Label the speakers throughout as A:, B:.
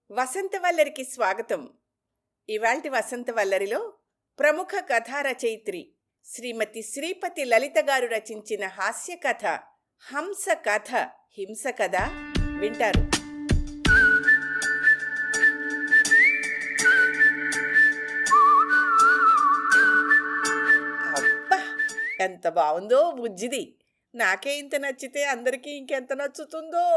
A: వసంతవల్లరికి స్వాగతం. ఇవాల్టి వసంతవల్లరిలో ప్రముఖ కథా రచయిత్రి శ్రీమతి శ్రీపతి లలిత గారు రచించిన హాస్య కథ హంస కథ హింస కథ వింటారు. అబ్బా, ఎంత బాగుందో బుజ్జిది! నాకే ఇంత నచ్చితే అందరికీ ఇంకెంత నచ్చుతుందో.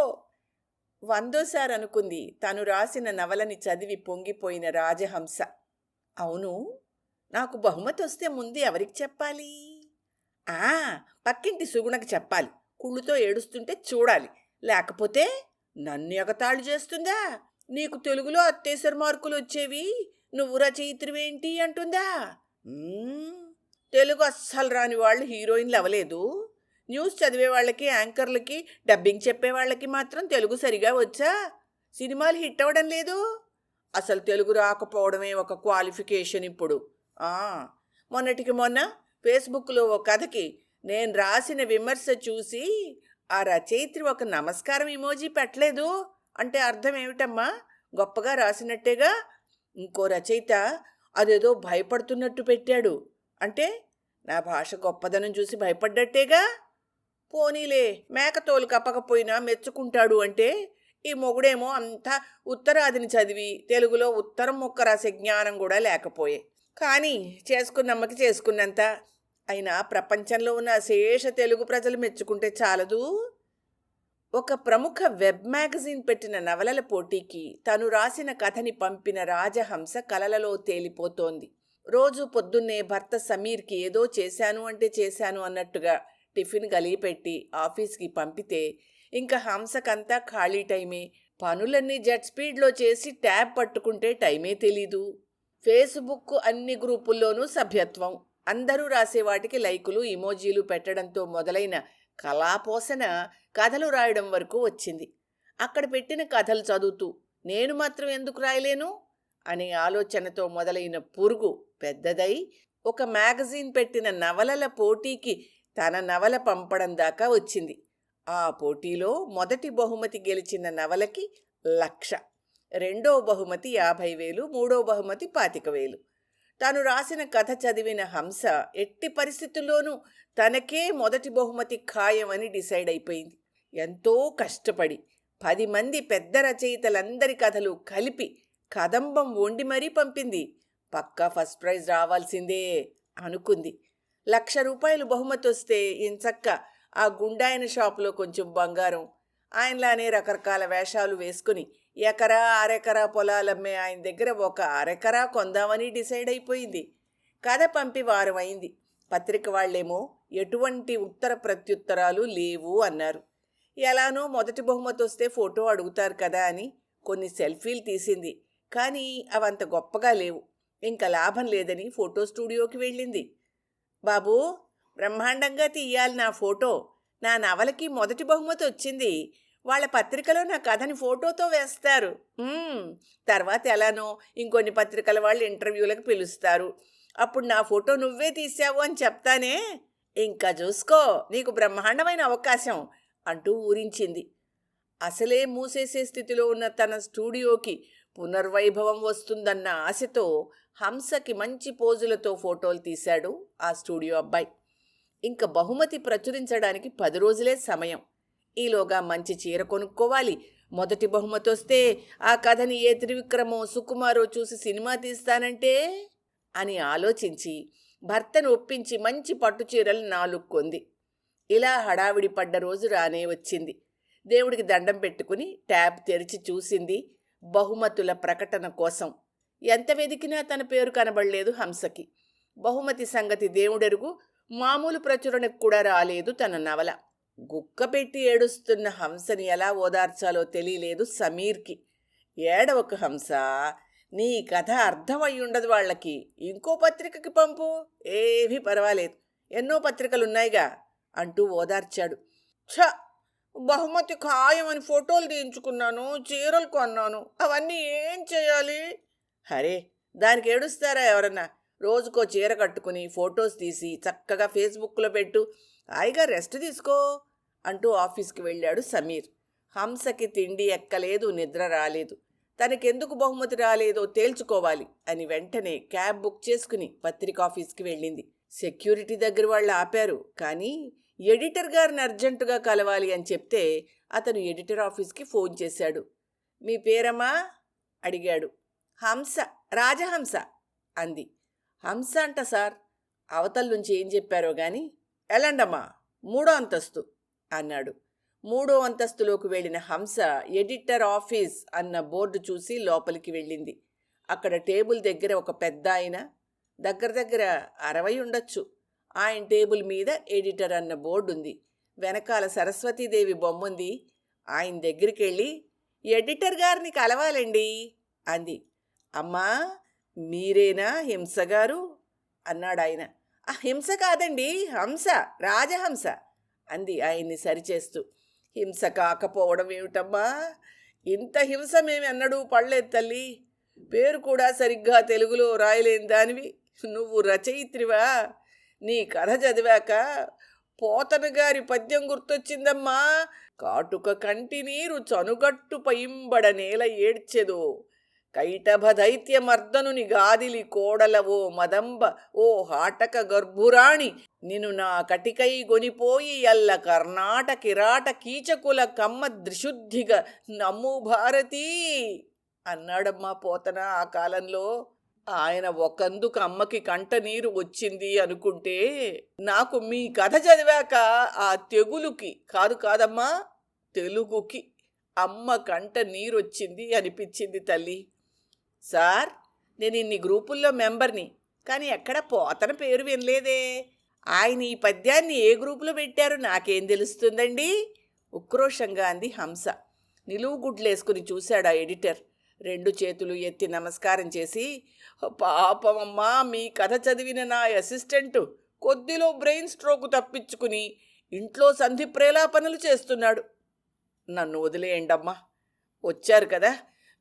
A: వందోసారి అనుకుంది తను రాసిన నవలని చదివి పొంగిపోయిన రాజహంస. అవును, నాకు బహుమతి వస్తే ముందు ఎవరికి చెప్పాలి? ఆ, పక్కింటి సుగుణకు చెప్పాలి. కుళ్ళుతో ఏడుస్తుంటే చూడాలి. లేకపోతే నన్ను ఎగతాళి చేస్తుందా? నీకు తెలుగులో అత్తేసరి మార్కులు వచ్చేవి, నువ్వు రచయిత్రివేంటి అంటుందా? తెలుగు అస్సలు రాని వాళ్ళు హీరోయిన్లు అవ్వలేదు. న్యూస్ చదివే వాళ్ళకి, యాంకర్లకి, డబ్బింగ్ చెప్పే వాళ్ళకి మాత్రం తెలుగు సరిగా వచ్చా సినిమాలు హిట్ అవ్వడం లేదు. అసలు తెలుగు రాకపోవడమే ఒక క్వాలిఫికేషన్ ఇప్పుడు. మొన్నటికి మొన్న ఫేస్బుక్లో ఓ కథకి నేను రాసిన విమర్శ చూసి ఆ రచయిత్రి ఒక నమస్కారం ఇమోజీ పెట్టలేదు అంటే అర్థం ఏమిటమ్మా? గొప్పగా రాసినట్టేగా. ఇంకో రచయిత అదేదో భయపడుతున్నట్టు పెట్టాడు. అంటే నా భాష గొప్పదనం చూసి భయపడ్డట్టేగా. పోనీలే, మేకతోలు కప్పకపోయినా మెచ్చుకుంటాడు అంటే ఈ మొగుడేమో అంతా ఉత్తరాదిని చదివి తెలుగులో ఉత్తరం ముక్క రాసే జ్ఞానం కూడా లేకపోయే. కానీ చేసుకున్నమ్మకి చేసుకున్నంత. అయినా ప్రపంచంలో ఉన్న అశేష తెలుగు ప్రజలు మెచ్చుకుంటే చాలదు. ఒక ప్రముఖ వెబ్ మ్యాగజైన్ పెట్టిన నవలల పోటీకి తను రాసిన కథని పంపిన రాజహంస కలలలో తేలిపోతోంది. రోజు పొద్దున్నే భర్త సమీర్కి ఏదో చేశాను అంటే చేశాను అన్నట్టుగా టిఫిన్ గలిపెట్టి ఆఫీస్కి పంపితే ఇంకా హంసకంతా ఖాళీ టైమే. పనులన్నీ జెట్ స్పీడ్లో చేసి ట్యాబ్ పట్టుకుంటే టైమే తెలీదు. ఫేస్బుక్ అన్ని గ్రూపుల్లోనూ సభ్యత్వం, అందరూ రాసే వాటికి లైకులు, ఇమోజీలు పెట్టడంతో మొదలైన కళాపోసన కథలు రాయడం వరకు వచ్చింది. అక్కడ పెట్టిన కథలు చదువుతూ నేను మాత్రం ఎందుకు రాయలేను అనే ఆలోచనతో మొదలైన పురుగు పెద్దదై ఒక మ్యాగజైన్ పెట్టిన నవలల పోటీకి తన నవల పంపడం దాకా వచ్చింది. ఆ పోటీలో మొదటి బహుమతి గెలిచిన నవలకి 1,00,000, రెండో బహుమతి 50,000, మూడో బహుమతి 25,000. తాను రాసిన కథ చదివిన హంస ఎట్టి పరిస్థితుల్లోనూ తనకే మొదటి బహుమతి ఖాయమని డిసైడ్ అయిపోయింది. ఎంతో కష్టపడి 10 మంది పెద్ద రచయితలందరి కథలు కలిపి కదంబం వండి మరీ పంపింది. పక్కా ఫస్ట్ ప్రైజ్ రావాల్సిందే అనుకుంది. 1,00,000 రూపాయలు బహుమతి వస్తే ఇంచక్క ఆ గుండాయన షాపులో కొంచెం బంగారం, ఆయనలానే రకరకాల వేషాలు వేసుకుని ఎకరా అరెకరా పొలాలమ్మే ఆయన దగ్గర ఒక అరెకరా కొందామని డిసైడ్ అయిపోయింది. కథ పంపి వారం అయింది. పత్రిక వాళ్ళేమో ఎటువంటి ఉత్తర ప్రత్యుత్తరాలు లేవు అన్నారు. ఎలానో మొదటి బహుమతి వస్తే ఫోటో అడుగుతారు కదా అని కొన్ని సెల్ఫీలు తీసింది. కానీ అవంత గొప్పగా లేవు. ఇంకా లాభం లేదని ఫోటో స్టూడియోకి వెళ్ళింది. బాబూ, బ్రహ్మాండంగా తీయాలి నా ఫోటో. నా నవలకి మొదటి బహుమతి వచ్చింది. వాళ్ళ పత్రికలో నా కథని ఫోటోతో వేస్తారు. తర్వాత ఎలానో ఇంకొన్ని పత్రికల వాళ్ళు ఇంటర్వ్యూలకు పిలుస్తారు. అప్పుడు నా ఫోటో నువ్వే తీసావు అని చెప్తానే. ఇంకా చూసుకో, నీకు బ్రహ్మాండమైన అవకాశం అంటూ ఊరించింది. అసలే మూసేసే స్థితిలో ఉన్న తన స్టూడియోకి పునర్వైభవం వస్తుందన్న ఆశతో హంసకి మంచి పోజులతో ఫోటోలు తీశాడు ఆ స్టూడియో అబ్బాయి. ఇంకా బహుమతి ప్రచురించడానికి 10 రోజులే సమయం. ఈలోగా మంచి చీర కొనుక్కోవాలి. మొదటి బహుమతి వస్తే ఆ కథని ఏ త్రివిక్రమో సుకుమారో చూసి సినిమా తీస్తానంటే అని ఆలోచించి భర్తను ఒప్పించి మంచి పట్టు చీరలు 4 కొంది. ఇలా హడావిడి పడ్డ రోజు రానే వచ్చింది. దేవుడికి దండం పెట్టుకుని ట్యాబ్ తెరిచి చూసింది బహుమతుల ప్రకటన కోసం. ఎంత వెదికినా తన పేరు కనబడలేదు హంసకి. బహుమతి సంగతి దేవుడెరుగు, మామూలు ప్రచురణకు కూడా రాలేదు తన నవల. గుక్క పెట్టి ఏడుస్తున్న హంసని ఎలా ఓదార్చాలో తెలియలేదు సమీర్కి. ఏడవకు హంస, నీ కథ అర్థమయ్యుండదు వాళ్ళకి. ఇంకో పత్రికకి పంపు, ఏమీ పర్వాలేదు, ఎన్నో పత్రికలున్నాయిగా అంటూ ఓదార్చాడు. బహుమతి ఖాయమని ఫోటోలు తీయించుకున్నాను, చీరలు కొన్నాను, అవన్నీ ఏం చేయాలి? హరే, దానికి ఏడుస్తారా ఎవరన్నా? రోజుకో చీర కట్టుకుని ఫొటోస్ తీసి చక్కగా ఫేస్బుక్లో పెట్టు, హాయిగా రెస్ట్ తీసుకో అంటూ ఆఫీస్కి వెళ్ళాడు సమీర్. హంసకి తిండి ఎక్కలేదు, నిద్ర రాలేదు. తనకెందుకు బహుమతి రాలేదో తేల్చుకోవాలి అని వెంటనే క్యాబ్ బుక్ చేసుకుని పత్రికాఫీస్కి వెళ్ళింది. సెక్యూరిటీ దగ్గర వాళ్ళు ఆపారు, కానీ ఎడిటర్ గారిని అర్జెంటుగా కలవాలి అని చెప్తే అతను ఎడిటర్ ఆఫీస్కి ఫోన్ చేశాడు. మీ పేరమ్మా అడిగాడు. హంస, రాజహంస అంది. హంస అంట సార్. అవతల నుంచి ఏం చెప్పారో గాని ఎలాండమ్మా, 3వ అంతస్తు అన్నాడు. 3వ అంతస్తులోకి వెళ్ళిన హంస ఎడిటర్ ఆఫీస్ అన్న బోర్డు చూసి లోపలికి వెళ్ళింది. అక్కడ టేబుల్ దగ్గర ఒక పెద్ద ఆయన, దగ్గర దగ్గర 60 ఉండొచ్చు. ఆయన టేబుల్ మీద ఎడిటర్ అన్న బోర్డు ఉంది. వెనకాల సరస్వతీదేవి బొమ్ముంది. ఆయన దగ్గరికి వెళ్ళి ఎడిటర్ గారిని కలవాలండి అంది. అమ్మా, మీరేనా హింస గారు అన్నాడు ఆయన. ఆ హింస కాదండి, హంస, రాజహంస అంది ఆయన్ని సరిచేస్తూ. హింస కాకపోవడం ఏమిటమ్మా, ఇంత హింస మేమెన్నడూ పడలేదు తల్లి. పేరు కూడా సరిగ్గా తెలుగులో రాయలేని దానివి నువ్వు రచయిత్రివా? నీ కథ చదివాక పోతన గారి పద్యం గుర్తొచ్చిందమ్మా. కాటుక కంటి నీరు చనుగట్టు పయింబడ నేల ఏడ్చెదో, కైటభ దైత్యమర్దనుని గాదిలి కోడలవో మదంబ, ఓ హాటక గర్భురాణి, నిను నా కటికై గొనిపోయి ఎల్ల కర్ణాట కిరాట కీచకుల కమ్మ ద్రిశుద్ధిగా నమ్ము భారతీ అన్నాడమ్మా పోతన. ఆ కాలంలో ఆయన ఒకందుకు అమ్మకి కంట నీరు వచ్చింది అనుకుంటే, నాకు మీ కథ చదివాక ఆ తెగులుకి కాదమ్మా, తెలుగుకి అమ్మ కంట నీరొచ్చింది అనిపించింది తల్లి. సార్, నేను ఇన్ని గ్రూపుల్లో మెంబర్ని, కానీ ఎక్కడ పోతన పేరు వినలేదే. ఆయన ఈ పద్యాన్ని ఏ గ్రూపులో పెట్టారో నాకేం తెలుస్తుందండి ఉక్రోషంగా అంది హంస. నిలువు గుడ్లేసుకుని చూశాడు ఆ ఎడిటర్. 2 చేతులు ఎత్తి నమస్కారం చేసి, పాపమమ్మా, మీ కథ చదివిన నా అసిస్టెంటు కొద్దిలో బ్రెయిన్ స్ట్రోక్ తప్పించుకుని ఇంట్లో సంధి ప్రేలాపనలు చేస్తున్నాడు. నన్ను వదిలేయండమ్మా. వచ్చారు కదా,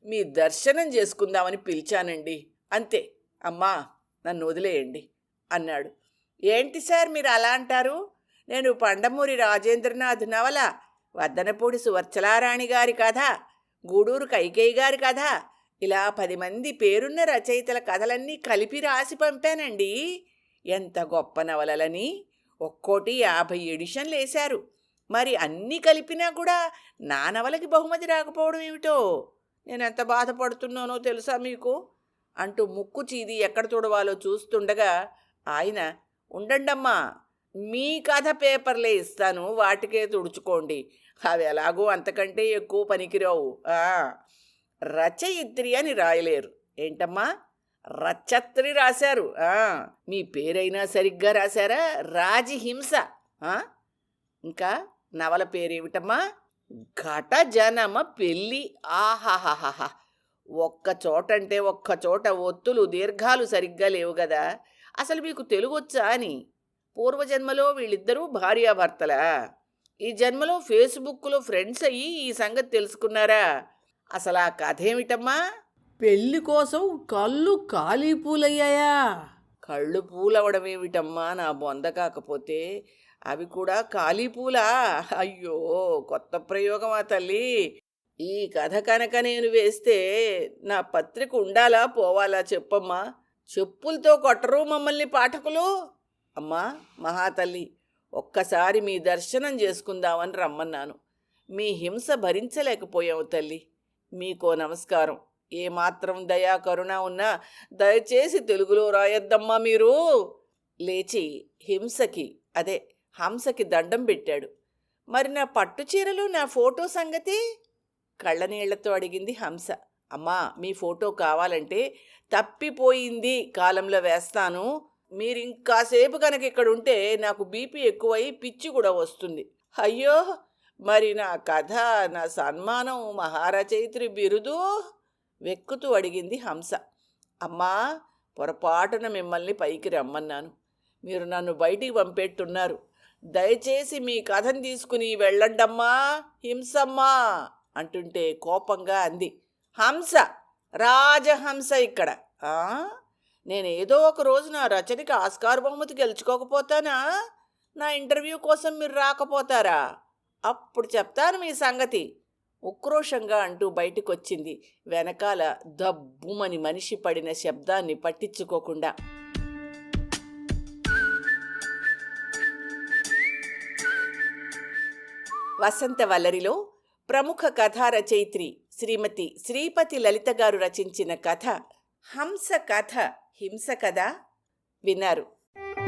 A: మీ దర్శనం చేసుకుందామని పిలిచానండి, అంతే. అమ్మా, నన్ను వదిలేయండి అన్నాడు. ఏంటి సార్ మీరు అలా అంటారు? నేను పండమూరి రాజేంద్రనాథ్ నవల, వద్దనపూడి సువర్చలారాణి గారి కథ, గూడూరు కైకేయి గారి కథ, ఇలా 10 మంది పేరున్న రచయితల కథలన్నీ కలిపి రాసి పంపానండి. ఎంత గొప్ప నవలలని! ఒక్కోటి 50 ఎడిషన్లు వేశారు. మరి అన్నీ కలిపినా కూడా నా నవలకి బహుమతి రాకపోవడం ఏమిటో నేనెంత బాధపడుతున్నానో తెలుసా మీకు అంటూ ముక్కు చీది ఎక్కడ చూడవాలో చూస్తుండగా ఆయన, ఉండండమ్మా, మీ కథ పేపర్లే ఇస్తాను, వాటికే తుడుచుకోండి. అవి ఎలాగో అంతకంటే ఎక్కువ పనికిరావు. రచయిత్రి అని రాయలేరు. ఏంటమ్మా, రచత్రి రాశారు. మీ పేరైనా సరిగ్గా రాశారా? రాజహింస. ఇంకా నవల పేరేమిటమ్మా? ఘట జనమ పెళ్ళి. ఆహాహాహా! ఒక్క చోటంటే ఒక్క చోట ఒత్తులు దీర్ఘాలు సరిగ్గా లేవు కదా. అసలు మీకు తెలుగు వచ్చా అని? పూర్వజన్మలో వీళ్ళిద్దరూ భార్యాభర్తలా? ఈ జన్మలో ఫేస్బుక్లో ఫ్రెండ్స్ అయ్యి ఈ సంగతి తెలుసుకున్నారా? అసలు ఆ కథ ఏమిటమ్మా? పెళ్లి కోసం కళ్ళు ఖాళీ పూలయ్యాయా? కళ్ళు పూలవడం ఏమిటమ్మా నా బొంద కాకపోతే, అవి కూడా ఖాళీ పూలా? అయ్యో, కొత్త ప్రయోగమా తల్లి. ఈ కథ కనుక నేను వేస్తే నా పత్రిక ఉండాలా పోవాలా చెప్పమ్మా? చెప్పులతో కొట్టరు మమ్మల్ని పాఠకులు. అమ్మా మహాతల్లి, ఒక్కసారి మీ దర్శనం చేసుకుందామని రమ్మన్నాను. మీ హింస భరించలేకపోయావు తల్లి. మీకో నమస్కారం. ఏమాత్రం దయా కరుణ ఉన్నా దయచేసి తెలుగులో రాయొద్దమ్మా మీరు. లేచి హంసకి దండం పెట్టాడు. మరి నా పట్టు చీరలు, నా ఫోటో సంగతి? కళ్ళనీళ్లతో అడిగింది హంస. అమ్మా, మీ ఫోటో కావాలంటే తప్పిపోయింది కాలంలో వేస్తాను. మీరు ఇంకాసేపు కనుక ఇక్కడ ఉంటే నాకు బీపీ ఎక్కువై పిచ్చి కూడా వస్తుంది. అయ్యో, మరి నా కథ, నా సన్మానం, మహారచయిత్రి బిరుదు? వెక్కుతూ అడిగింది హంస. అమ్మా, పొరపాటున మిమ్మల్ని పైకి రమ్మన్నాను. మీరు నన్ను బయటికి పంపెట్టున్నారు. దయచేసి మీ కథను తీసుకుని వెళ్ళండమ్మా హింసమ్మా అంటుంటే కోపంగా అంది. హంస, రాజహంస ఇక్కడ. నేనేదో ఒక రోజు నా రచనకి ఆస్కార్ బహుమతి గెలుచుకోకపోతానా? నా ఇంటర్వ్యూ కోసం మీరు రాకపోతారా? అప్పుడు చెప్తాను మీ సంగతి. ఉక్రోషంగా అంటూ బయటకొచ్చింది, వెనకాల దబ్బుమని మనిషి పడిన శబ్దాన్ని పట్టించుకోకుండా. వసంతవల్లరిలో ప్రముఖ కథా రచయిత్రి శ్రీమతి శ్రీపతి లలిత గారు రచించిన కథ హంస కథ హింస కథ విన్నారు.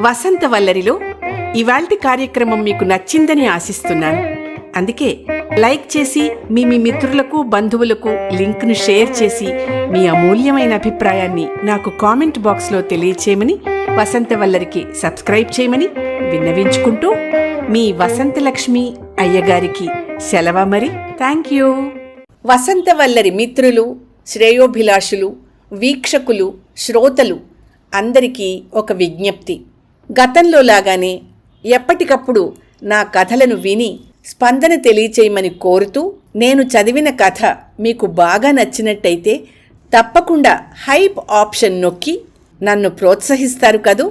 A: వసంతవల్లరిలో ఇవాల్టి కార్యక్రమం మీకు నచ్చిందని ఆశిస్తున్నాను. అందుకే లైక్ చేసి మీ మిత్రులకు బంధువులకు లింక్ను షేర్ చేసి మీ అమూల్యమైన అభిప్రాయాన్ని నాకు కామెంట్ బాక్స్లో తెలియచేయమని, వసంతవల్లరికి సబ్స్క్రైబ్ చేయమని విన్నవించుకుంటూ మీ వసంతలక్ష్మి అయ్యగారికి సెలవు మరి. Thank you. వసంతవల్లరి మిత్రులు, శ్రేయోభిలాషులు, వీక్షకులు, శ్రోతలు అందరికీ ఒక విజ్ఞప్తి. గతంలో లాగానే ఎప్పటికప్పుడు నా కథలను విని స్పందన తెలియచేయమని కోరుతూ, నేను చదివిన కథ మీకు బాగా నచ్చినట్టయితే తప్పకుండా హైప్ ఆప్షన్ నొక్కి నన్ను ప్రోత్సహిస్తారు కదూ.